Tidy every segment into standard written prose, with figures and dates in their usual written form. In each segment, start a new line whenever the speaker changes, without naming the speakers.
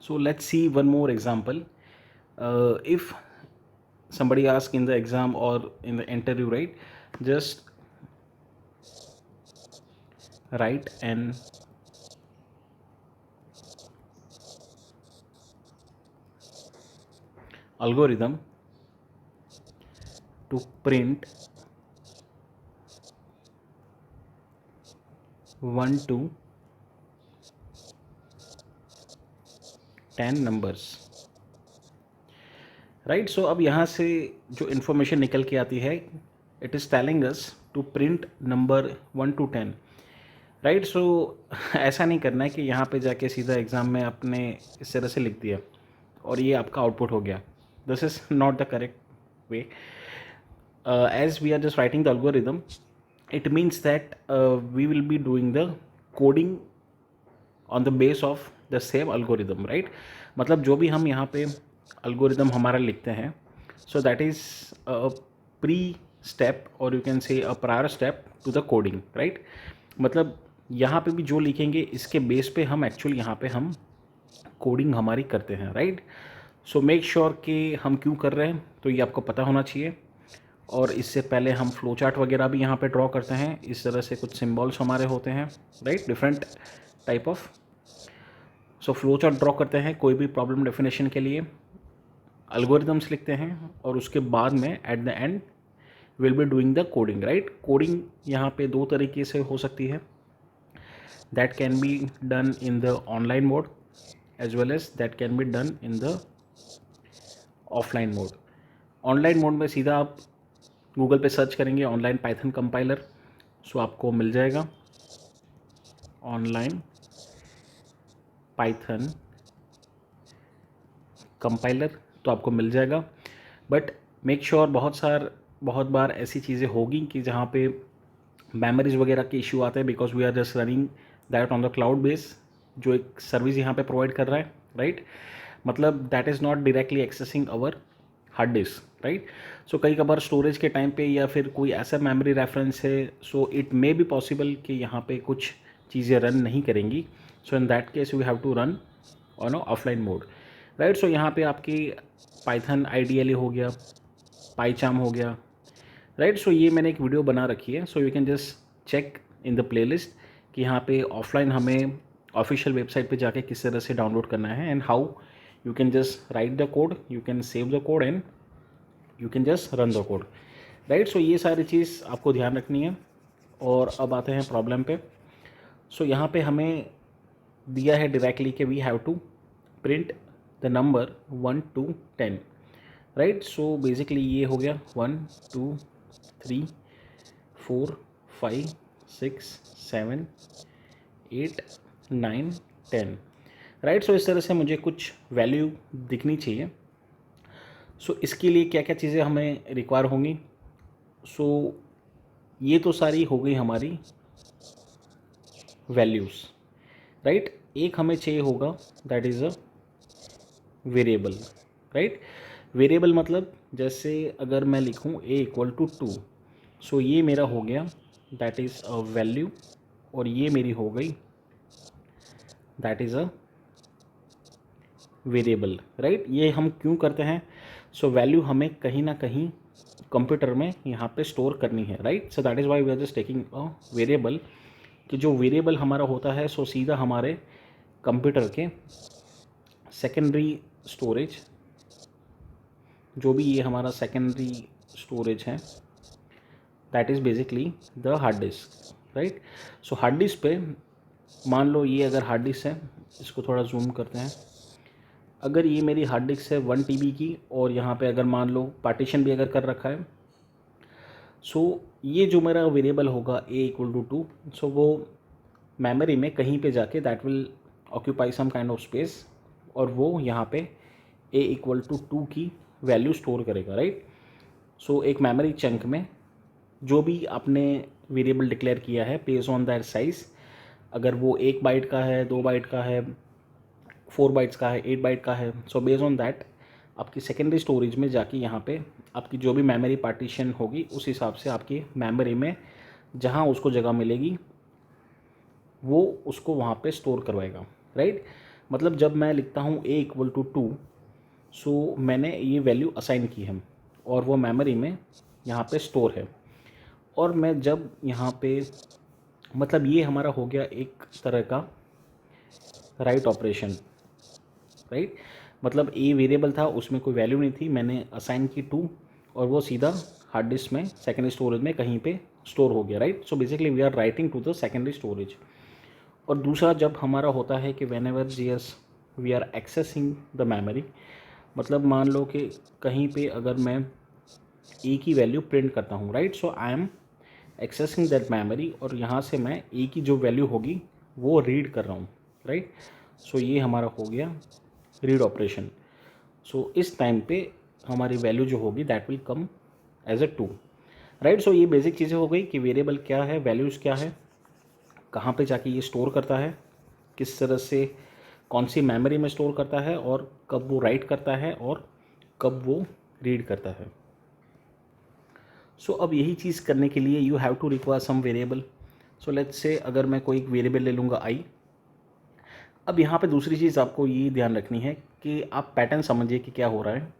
So let's see one more example. If somebody asks in the exam or in the interview, right, just write an algorithm to print 1 to 10 numbers, right. So अब यहाँ से जो information निकल के आती है, it is telling us to print number 1 to 10, right. So ऐसा नहीं करना है कि यहाँ पे जाके सीधा एग्ज़ाम में आपने इस तरह से लिख दिया और ये आपका आउटपुट हो गया. This is not the correct way. As we are just writing the algorithm, it means that we will be doing the coding on the base of the same algorithm, right. मतलब जो भी हम यहाँ पे algorithm हमारा लिखते हैं, so that is a pre step or you can say a prior step to the coding, right. मतलब यहाँ पे भी जो लिखेंगे इसके बेस पे हम एक्चुअली यहाँ पे हम कोडिंग हमारी करते हैं, राइट. सो मेक श्योर कि हम क्यों कर रहे हैं तो ये आपको पता होना चाहिए. और इससे पहले हम फ्लो चार्ट वगैरह भी यहाँ पे ड्रॉ करते हैं. इस तरह से कुछ सिंबल्स हमारे होते हैं, right, different type of. So flow chart draw करते हैं कोई भी प्रॉब्लम डेफिनेशन के लिए, एल्गोरिदम्स लिखते हैं और उसके बाद में at the end will be doing the coding, right. Coding यहाँ पे दो तरीके से हो सकती है. That can be done in the online mode as well as that can be done in the offline mode. Online mode में सीधा आप गूगल पे सर्च करेंगे ऑनलाइन पाइथन कंपाइलर, सो आपको मिल जाएगा ऑनलाइन पाइथन कंपाइलर, तो आपको मिल जाएगा. बट मेक श्योर बहुत बार ऐसी चीज़ें होगी कि जहाँ पे मेमोरीज वगैरह के इशू आते हैं, because we are just running that on the cloud base, जो एक सर्विस यहाँ पे प्रोवाइड कर रहा है, राइट. मतलब that is not directly accessing our hard disk, right. So कई कबार स्टोरेज के टाइम पे या फिर कोई ऐसा मेमोरी रेफरेंस है, so it may be possible कि यहाँ पे कुछ चीज़ें रन नहीं करेंगी. So in that case we have to run on offline mode, right. So यहाँ पे आपकी पाइथन आईडीएलए हो गया, पाईचाम हो गया, राइट. सो ये मैंने एक वीडियो बना रखी है, so you can just check in the playlist कि यहाँ पे ऑफलाइन हमें ऑफिशियल वेबसाइट पे जाके किस तरह से डाउनलोड करना है and how you can just write the code, you can save the code and you can just run the code, right. so ये सारी चीज़ आपको ध्यान रखनी है. और अब आते हैं प्रॉब्लम पे. सो यहाँ पे हमें दिया है डायरेक्टली कि we have to print the number 1 to 10, right. So basically ये हो गया 1 2 3 4 5 6 7 8 9 10, राइट. सो इस तरह से मुझे कुछ वैल्यू दिखनी चाहिए. सो इसके लिए क्या क्या चीज़ें हमें रिक्वायर होंगी. सो ये तो सारी हो गई हमारी वैल्यूज़, राइट. एक हमें चाहिए होगा that is a variable, right. Variable मतलब जैसे अगर मैं लिखूँ a = 2, सो ये मेरा हो गया दैट इज़ अ वैल्यू और ये मेरी हो गई that is a variable, right. ये हम क्यों करते हैं. सो वैल्यू हमें कहीं ना कहीं कंप्यूटर में यहाँ पे स्टोर करनी है, right. So that is why we are just taking a variable, कि जो वेरिएबल हमारा होता है सो सीधा हमारे कंप्यूटर के सेकेंडरी स्टोरेज, जो भी ये हमारा सेकेंडरी स्टोरेज है, that is basically the hard disk, right. So hard disk पे मान लो ये अगर हार्ड डिस्क है, इसको थोड़ा जूम करते हैं. अगर ये मेरी हार्ड डिस्क है 1 TB की और यहाँ पे अगर मान लो पार्टीशन भी अगर कर रखा है, सो ये जो मेरा वेरिएबल होगा a = 2, सो वो मेमोरी में कहीं पे जाके that will occupy some kind of space और वो यहाँ पे a = 2 की वैल्यू स्टोर करेगा, राइट. सो एक मेमोरी चंक में जो भी आपने वेरिएबल डिक्लेयर किया है बेस्ड ऑन दैट साइज़, अगर वो 1 बाइट का है, 2 बाइट का है, 4 बाइट्स का है, 8 बाइट का है, सो बेस्ड ऑन दैट आपकी सेकेंडरी स्टोरेज में जाके यहाँ पे आपकी जो भी मेमोरी पार्टीशन होगी उस हिसाब से आपकी मेमोरी में जहाँ उसको जगह मिलेगी वो उसको वहाँ पे स्टोर करवाएगा, राइट. मतलब जब मैं लिखता हूँ a इक्वल टू 2, सो मैंने ये वैल्यू असाइन की है और वो मेमोरी में यहाँ पे स्टोर है। और मैं जब यहाँ पे, मतलब ये हमारा हो गया एक तरह का राइट ऑपरेशन, राइट। मतलब ए वेरिएबल था, उसमें कोई वैल्यू नहीं थी, मैंने असाइन की 2 और वो सीधा हार्ड डिस्क में सेकेंडरी स्टोरेज में कहीं पे स्टोर हो गया, right. So basically we are writing to the secondary storage. और दूसरा जब हमारा होता है कि वेन एवर जीएस we are accessing the memory, मतलब मान लो कि कहीं पे अगर मैं ए की वैल्यू प्रिंट करता हूँ, right, so I am accessing that memory और यहाँ से मैं ए की जो वैल्यू होगी वो रीड कर रहा हूँ, राइट। सो ये हमारा हो गया रीड ऑपरेशन। सो इस टाइम पे हमारी वैल्यू जो होगी that will come as a 2, right. So ये बेसिक चीज़ें हो गई कि वेरिएबल क्या है, वैल्यूज़ क्या है, कहाँ पे जाके ये स्टोर करता है, किस तरह से कौन सी मेमोरी में स्टोर करता है और कब वो राइट करता है और कब वो रीड करता है। सो अब यही चीज़ करने के लिए you have to require some variable. So let's say अगर मैं कोई वेरिएबल ले लूँगा आई। अब यहाँ पे दूसरी चीज़ आपको ये ध्यान रखनी है कि आप पैटर्न समझिए कि क्या हो रहा है,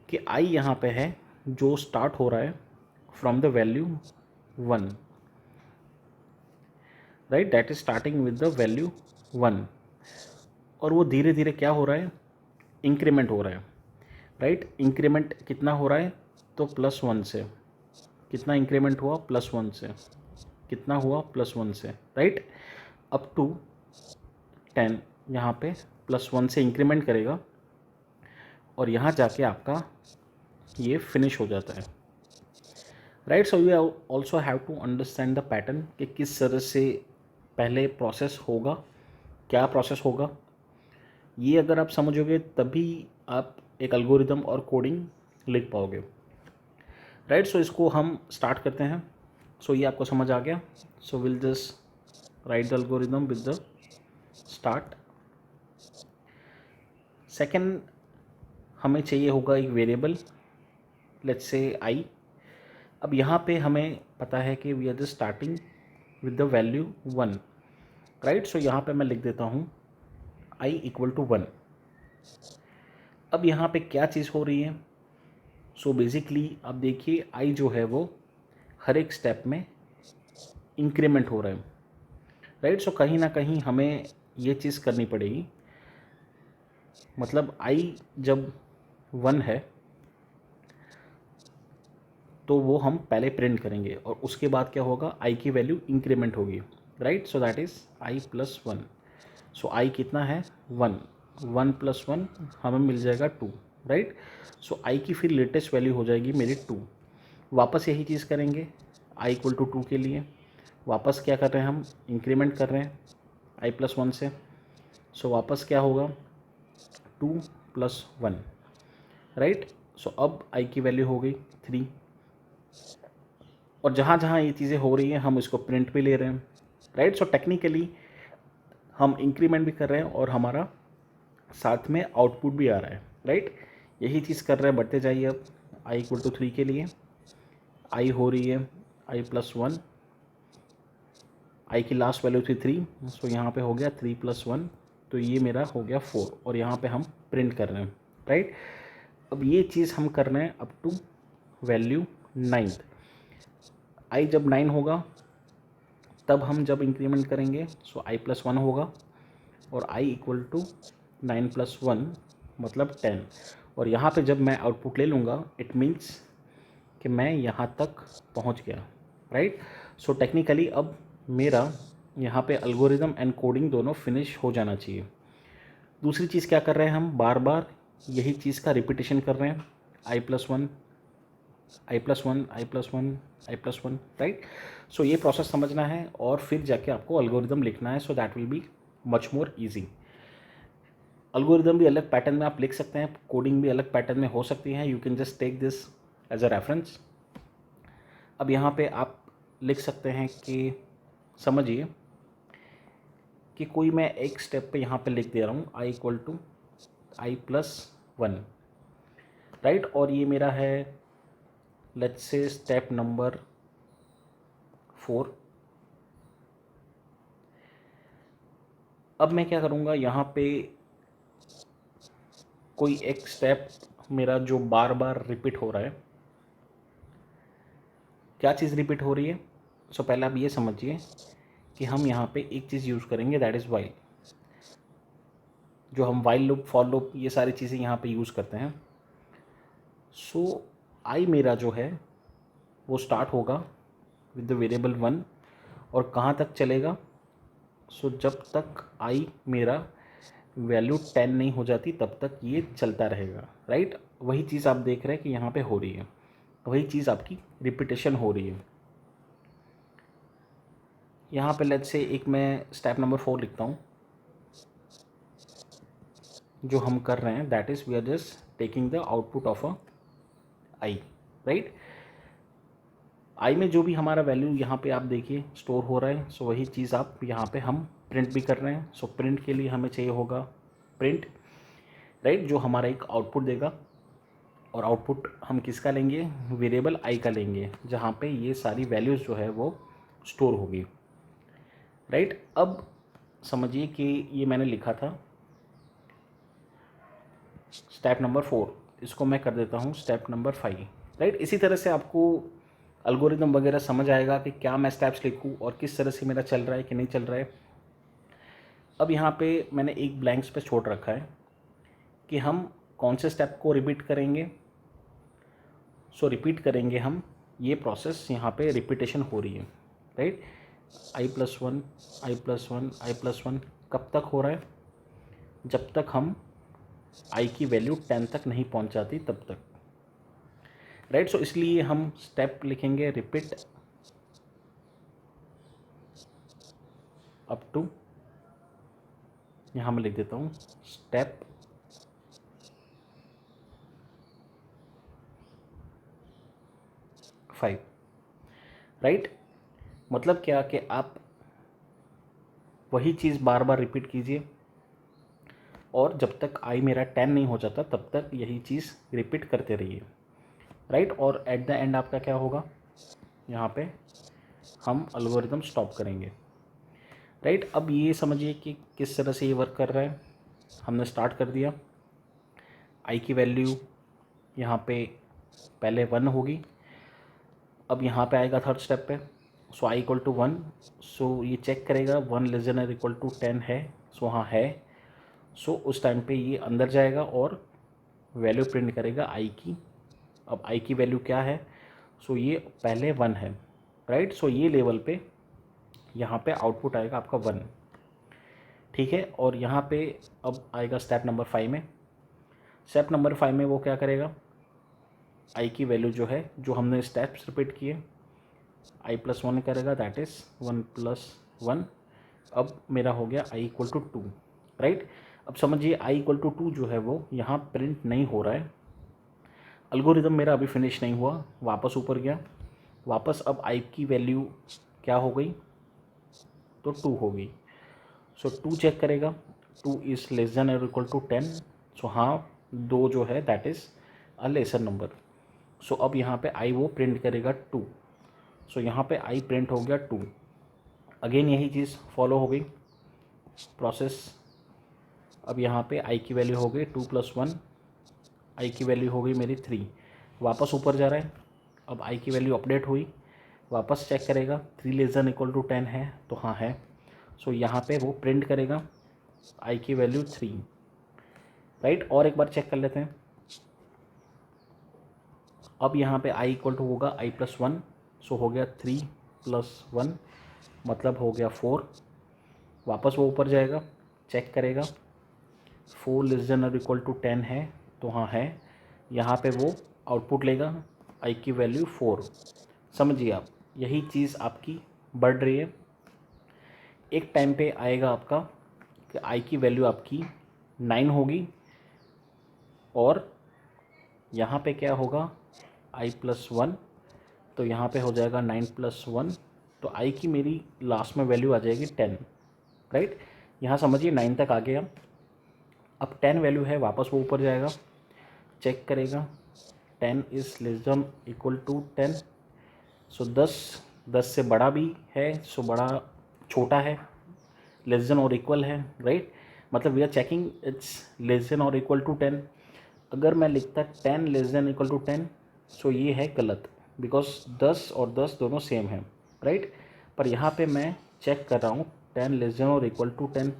कि आई यहाँ पे है जो स्टार्ट हो रहा है from the value 1, right, that is starting with the value 1। और वो धीरे धीरे क्या हो रहा है, इंक्रीमेंट हो रहा है, राइट। इंक्रीमेंट कितना हो रहा है, तो +1 से। कितना इंक्रीमेंट हुआ, +1 से। कितना हुआ, +1 से, राइट, अप टू 10। यहाँ पे +1 से इंक्रीमेंट करेगा और यहाँ जाके आपका ये फिनिश हो जाता है, right. So you also have to understand the pattern कि किस तरह से पहले प्रोसेस होगा, क्या प्रोसेस होगा। ये अगर आप समझोगे तभी आप एक एल्गोरिदम और कोडिंग लिख पाओगे, राइट। सो इसको हम स्टार्ट करते हैं। सो ये आपको समझ आ गया। So will just right the algorithm with the start. Second हमें चाहिए होगा एक वेरिएबल, लेट्स से आई। अब यहाँ पे हमें पता है कि we are just starting with the value 1, right. So यहाँ पे मैं लिख देता हूँ आई इक्वल टू 1। अब यहाँ पे क्या चीज़ हो रही है, सो बेसिकली आप देखिए आई जो है वो हर एक स्टेप में इंक्रीमेंट हो रहा है, राइट। सो कहीं ना कहीं हमें ये चीज़ करनी पड़ेगी, मतलब आई जब 1 है तो वो हम पहले प्रिंट करेंगे और उसके बाद क्या होगा, आई की वैल्यू इंक्रीमेंट होगी, right. So that is I plus 1। सो आई कितना है, 1। 1 + 1 हमें मिल जाएगा 2, राइट। सो आई की फिर लेटेस्ट वैल्यू हो जाएगी मेरी 2। वापस यही चीज़ करेंगे आई इक्वल टू 2 के लिए। वापस क्या कर रहे हैं हम, इंक्रीमेंट कर रहे हैं आई प्लस 1 से। सो वापस क्या होगा, 2 + 1, राइट। सो अब आई की वैल्यू हो गई 3। और जहाँ जहाँ ये चीज़ें हो रही हैं हम इसको प्रिंट भी ले रहे हैं, राइट। सो टेक्निकली हम इंक्रीमेंट भी कर रहे हैं और हमारा साथ में आउटपुट भी आ रहा है, राइट। यही चीज़ कर रहे हैं, बढ़ते जाइए। अब आई इक्वल टू 3 के लिए आई हो रही है आई प्लस 1, आई की लास्ट वैल्यू थी 3, सो यहाँ पे हो गया 3 + 1, तो ये मेरा हो गया 4 और यहाँ पे हम प्रिंट कर रहे हैं, राइट। अब ये चीज़ हम कर रहे हैं अप टू वैल्यू 9। आई जब 9 होगा तब हम जब इंक्रीमेंट करेंगे सो आई प्लस 1 होगा और आई इक्वल टू 9 + 1 मतलब 10। और यहाँ पे जब मैं आउटपुट ले लूँगा इट मीन्स कि मैं यहाँ तक पहुँच गया, राइट। सो टेक्निकली अब मेरा यहाँ पे एल्गोरिदम एंड कोडिंग दोनों फिनिश हो जाना चाहिए। दूसरी चीज़ क्या कर रहे हैं, हम बार बार यही चीज़ का रिपीटेशन कर रहे हैं, आई प्लस 1, आई प्लस 1, आई प्लस 1, आई प्लस 1, राइट। सो ये प्रोसेस समझना है और फिर जाके आपको एल्गोरिदम लिखना है, so that will be much more easy. Algorithm भी अलग पैटर्न में आप लिख सकते हैं, कोडिंग भी अलग पैटर्न में हो सकती है। You can just take this as a reference. अब यहाँ पे आप लिख सकते हैं कि समझिए कि कोई मैं एक स्टेप पे यहाँ पे लिख दे रहा हूँ I equal to I plus 1, right. और ये मेरा है लेट्स से स्टेप नंबर 4। अब मैं क्या करूँगा, यहाँ पे कोई एक स्टेप मेरा जो बार बार रिपीट हो रहा है, क्या चीज़ रिपीट हो रही है? सो पहले आप ये समझिए कि हम यहाँ पे एक चीज़ यूज़ करेंगे, दैट इज़ वाइल। जो हम वाइल लूप, फॉर लूप, ये सारी चीज़ें यहाँ पे यूज़ करते हैं। सो आई मेरा जो है वो स्टार्ट होगा विद द वेरिएबल 1 और कहाँ तक चलेगा? सो जब तक आई मेरा वैल्यू 10 नहीं हो जाती तब तक ये चलता रहेगा, राइट? वही चीज़ आप देख रहे हैं कि यहाँ पे हो रही है, वही चीज़ आपकी रिपीटेशन हो रही है। यहाँ पे लेट्स से एक मैं स्टेप नंबर 4 लिखता हूँ। जो हम कर रहे हैं that is we are just taking the output of a I, right? I में जो भी हमारा वैल्यू यहाँ पे आप देखिए स्टोर हो रहा है, सो वही चीज़ आप यहाँ पे हम प्रिंट भी कर रहे हैं। सो प्रिंट के लिए हमें चाहिए होगा प्रिंट, राइट? जो हमारा एक आउटपुट देगा, और आउटपुट हम किसका लेंगे? वेरिएबल आई का लेंगे, जहाँ पे ये सारी वैल्यूज़ जो है वो स्टोर होगी, राइट? अब समझिए कि ये मैंने लिखा था स्टेप नंबर 4, इसको मैं कर देता हूँ स्टेप नंबर 5, राइट? इसी तरह से आपको एल्गोरिदम वगैरह समझ आएगा कि क्या मैं स्टेप्स लिखूँ और किस तरह से मेरा चल रहा है कि नहीं चल रहा है। अब यहाँ पे मैंने एक ब्लैंक स्पेस छोड़ रखा है कि हम कौन से स्टेप को रिपीट करेंगे। सो रिपीट करेंगे हम, ये प्रोसेस यहाँ पे रिपीटेशन हो रही है, राइट? i+1 i+1 i+1 कब तक हो रहा है? जब तक हम i की वैल्यू 10 तक नहीं पहुँच जाती तब तक, राइट? सो इसलिए हम स्टेप लिखेंगे रिपीट अप टू, यहाँ मैं लिख देता हूँ स्टेप फाइव, राइट? मतलब क्या कि आप वही चीज़ बार बार रिपीट कीजिए और जब तक आई मेरा 10 नहीं हो जाता तब तक यही चीज़ रिपीट करते रहिए, राइट? और एट द एंड आपका क्या होगा? यहाँ पे हम एल्गोरिदम स्टॉप करेंगे, राइट? अब ये समझिए कि किस तरह से ये वर्क कर रहा है। हमने स्टार्ट कर दिया, आई की वैल्यू यहाँ पे पहले 1 होगी, अब यहाँ पे आएगा थर्ड स्टेप पे, सो आई इक्वल टू 1, सो ये चेक करेगा 1 लेस देन और इक्वल टू 10 है, सो हाँ है। सो उस टाइम पे ये अंदर जाएगा और वैल्यू प्रिंट करेगा आई की। अब आई की वैल्यू क्या है? सो ये पहले 1 है, राइट? सो ये लेवल पे यहाँ पे आउटपुट आएगा आपका 1, ठीक है? और यहाँ पे अब आएगा स्टेप नंबर 5 में। स्टेप नंबर 5 में वो क्या करेगा? आई की वैल्यू जो है, जो हमने स्टेप्स रिपीट किए, i+1 करेगा, दैट इज़ 1+1। अब मेरा हो गया i इक्वल टू 2, राइट? अब समझिए i इक्वल टू 2 जो है वो यहाँ प्रिंट नहीं हो रहा है। एल्गोरिदम मेरा अभी फिनिश नहीं हुआ, वापस ऊपर गया, वापस अब i की वैल्यू क्या हो गई? तो 2 हो गई। सो 2 चेक करेगा, 2 इज़ लेस देन और इक्वल टू 10, सो हाँ 2 जो है that is a lesser number. So अब यहाँ पे i वो प्रिंट करेगा 2, सो यहाँ पे i प्रिंट हो गया 2। अगेन यही चीज़ फॉलो हो गई प्रोसेस। अब यहाँ पे i की वैल्यू हो गई 2+1, i की वैल्यू हो गई मेरी 3, वापस ऊपर जा रहा है। अब i की वैल्यू अपडेट हुई, वापस चेक करेगा 3 लेस देन इक्वल टू 10 है, तो हाँ है। सो यहाँ पे वो प्रिंट करेगा i की वैल्यू 3, राइट? और एक बार चेक कर लेते हैं। अब यहाँ पे i इक्वल टू होगा i+1, सो हो गया 3+1 मतलब हो गया 4। वापस वो ऊपर जाएगा, चेक करेगा 4 लेस देन और इक्वल टू 10 है, तो हाँ है। यहाँ पे वो आउटपुट लेगा i की वैल्यू 4। समझिए आप, यही चीज़ आपकी बढ़ रही है। एक टाइम पे आएगा आपका कि i की वैल्यू आपकी 9 होगी और यहाँ पे क्या होगा? i+1, तो यहाँ पे हो जाएगा 9+1, तो i की मेरी लास्ट में वैल्यू आ जाएगी 10, राइट? यहाँ समझिए 9 तक आ गया। अब 10 वैल्यू है, वापस वो ऊपर जाएगा, चेक करेगा 10 is less than equal to 10, so 10 से बड़ा भी है, सो बड़ा छोटा है, लेस देन और इक्वल है, राइट? मतलब we are checking it's less than और इक्वल टू 10। अगर मैं लिखता 10 less than equal to 10, so ये है गलत, बिकॉज 10 और 10 दोनों सेम है, राइट। पर यहाँ पे मैं चेक कर रहा हूँ 10 लेस देन और इक्वल टू 10,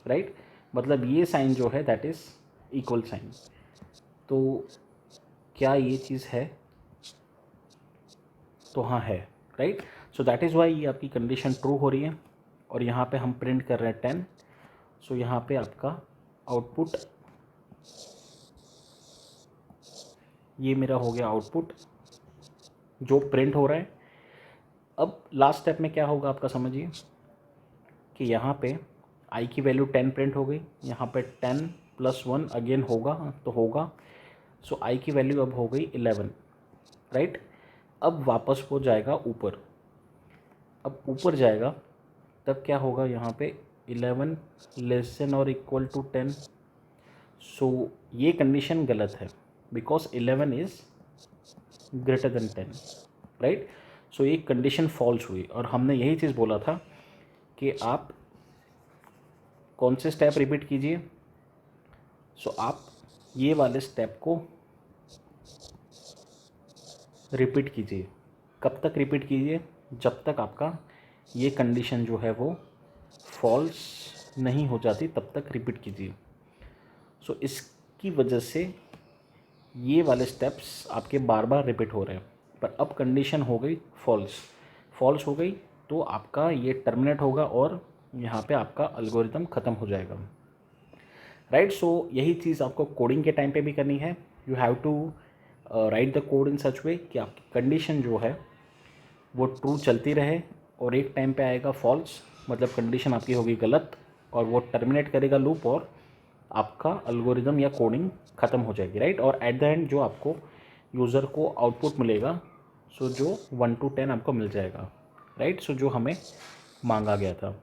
राइट। मतलब ये साइन जो है दैट इज़ इक्वल साइन। तो क्या ये चीज़ है? तो हाँ है, right. So that is Y ये आपकी कंडीशन ट्रू हो रही है। और यहाँ पे हम प्रिंट कर रहे हैं 10। सो यहाँ पे आपका आउटपुट, ये मेरा हो गया आउटपुट जो प्रिंट हो रहा है। अब लास्ट स्टेप में क्या होगा आपका समझिए कि यहाँ पे आई की वैल्यू 10 प्रिंट हो गई, यहाँ पे 10 प्लस 1 अगेन होगा तो होगा। सो आई की वैल्यू अब हो गई 11, राइट। अब वापस वो जाएगा ऊपर, अब ऊपर जाएगा तब क्या होगा यहाँ पे 11 लेस देन और इक्वल टू 10। सो ये कंडीशन गलत है because 11 is greater than 10, right. So ये कंडीशन फॉल्स हुई और हमने यही चीज़ बोला था कि आप कौन से स्टेप रिपीट कीजिए। सो आप ये वाले स्टेप को रिपीट कीजिए। कब तक रिपीट कीजिए? जब तक आपका ये कंडीशन जो है वो फॉल्स नहीं हो जाती तब तक रिपीट कीजिए। सो इसकी वजह से ये वाले स्टेप्स आपके बार बार रिपीट हो रहे हैं। पर अब कंडीशन हो गई फॉल्स हो गई तो आपका ये टर्मिनेट होगा और यहाँ पे आपका एल्गोरिथम ख़त्म हो जाएगा, राइट। सो यही चीज़ आपको कोडिंग के टाइम पे भी करनी है। You have to write the code in such way कि आपकी कंडीशन जो है वो ट्रू चलती रहे और एक टाइम पे आएगा फॉल्स, मतलब कंडीशन आपकी होगी गलत और वो टर्मिनेट करेगा लूप और आपका एल्गोरिदम या कोडिंग ख़त्म हो जाएगी, राइट। और एट द एंड जो आपको यूज़र को आउटपुट मिलेगा सो जो 1 to 10 आपको मिल जाएगा, राइट। सो जो हमें मांगा गया था।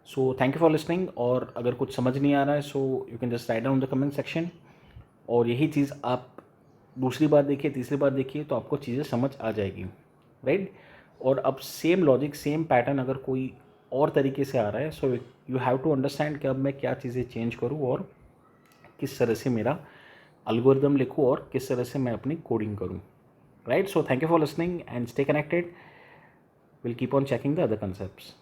So thank you for listening. और अगर कुछ समझ नहीं आ रहा है so you can just write down the comment section. और यही चीज़ आप दूसरी बार देखिए, तीसरी बार देखिए तो आपको चीज़ें समझ आ जाएगी, राइट। और अब सेम लॉजिक सेम पैटर्न अगर कोई और तरीके से आ रहा है so you have to understand कि अब मैं क्या चीज़ें चेंज करूँ और किस तरह से मेरा एल्गोरिदम लिखूँ और किस तरह से मैं अपनी कोडिंग करूँ, right. So thank you for listening and stay connected. Will keep on checking the other concepts.